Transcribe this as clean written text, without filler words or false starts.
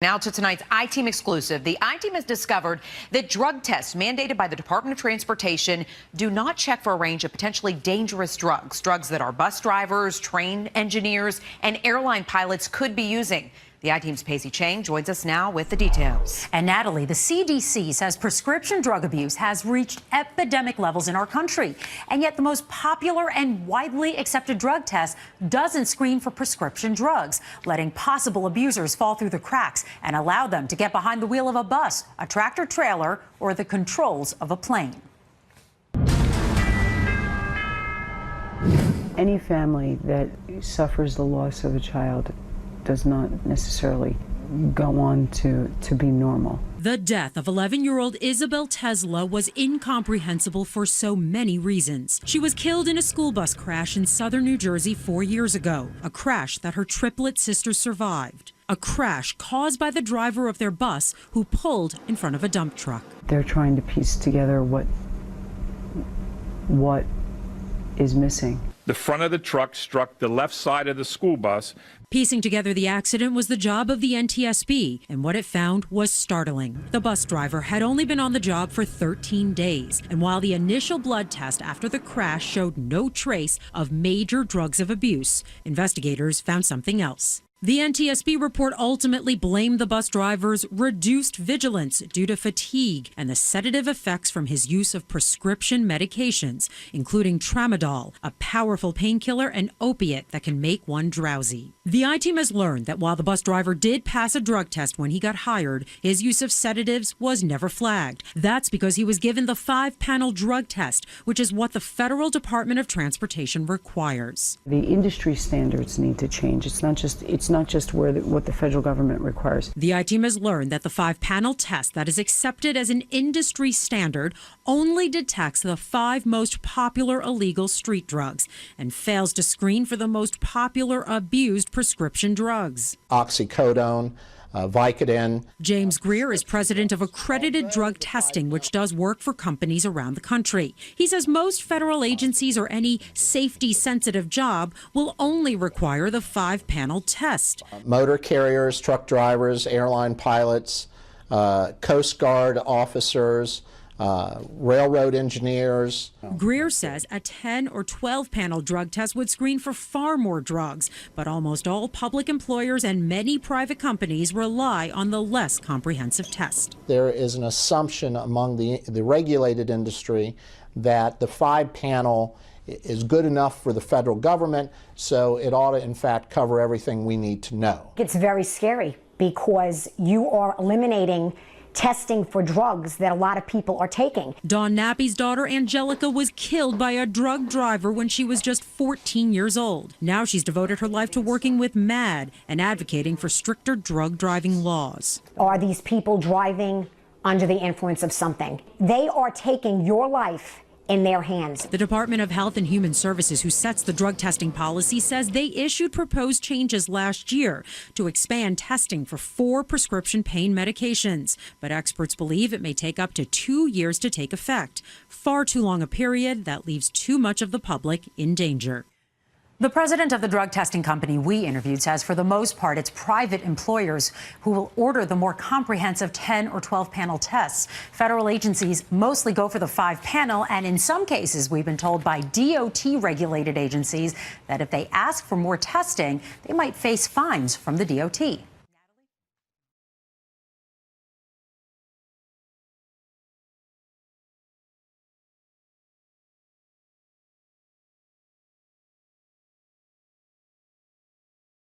Now to tonight's I-Team exclusive. The I-Team has discovered that drug tests mandated by the Department of Transportation do not check for a range of potentially dangerous drugs that our bus drivers, train engineers, and airline pilots could be using. The I-Team's Pacey Chang joins us now with the details. And Natalie, the CDC says prescription drug abuse has reached epidemic levels in our country. And yet the most popular and widely accepted drug test doesn't screen for prescription drugs, letting possible abusers fall through the cracks and allow them to get behind the wheel of a bus, a tractor trailer, or the controls of a plane. Any family that suffers the loss of a child does not necessarily go on to be normal. The death of 11-year-old Isabel Tesla was incomprehensible for so many reasons. She was killed in a school bus crash in southern New Jersey 4 years ago, a crash that her triplet sister survived. A crash caused by the driver of their bus who pulled in front of a dump truck. They're trying to piece together what is missing. The front of the truck struck the left side of the school bus. Piecing together the accident was the job of the NTSB, and what it found was startling. The bus driver had only been on the job for 13 days, and while the initial blood test after the crash showed no trace of major drugs of abuse, investigators found something else. The NTSB report ultimately blamed the bus driver's reduced vigilance due to fatigue and the sedative effects from his use of prescription medications, including tramadol, a powerful painkiller and opiate that can make one drowsy. The I-Team has learned that while the bus driver did pass a drug test when he got hired, his use of sedatives was never flagged. That's because he was given the 5-panel drug test, which is what the Federal Department of Transportation requires. The industry standards need to change. It's not just what the federal government requires. The I-Team has learned that the 5-panel test that is accepted as an industry standard only detects the 5 most popular illegal street drugs and fails to screen for the most popular abused prescription drugs. Oxycodone, Vicodin. James Greer is president of Accredited Drug Testing, which does work for companies around the country. He says most federal agencies or any safety-sensitive job will only require the 5-panel test. Motor carriers, truck drivers, airline pilots, Coast Guard officers, railroad engineers. Greer says a 10 or 12-panel drug test would screen for far more drugs, but almost all public employers and many private companies rely on the less comprehensive test. There is an assumption among the regulated industry that the 5-panel is good enough for the federal government, so it ought to in fact cover everything we need to know. It's very scary because you are eliminating testing for drugs that a lot of people are taking. Dawn Nappy's daughter Angelica was killed by a drug driver when she was just 14 years old. Now she's devoted her life to working with MAD and advocating for stricter drug driving laws. Are these people driving under the influence of something? They are taking your life in their hands. The Department of Health and Human Services, who sets the drug testing policy, says they issued proposed changes last year to expand testing for 4 prescription pain medications. But experts believe it may take up to 2 years to take effect. Far too long a period that leaves too much of the public in danger. The president of the drug testing company we interviewed says for the most part it's private employers who will order the more comprehensive 10 or 12-panel tests. Federal agencies mostly go for the 5-panel, and in some cases we've been told by DOT-regulated agencies that if they ask for more testing, they might face fines from the DOT.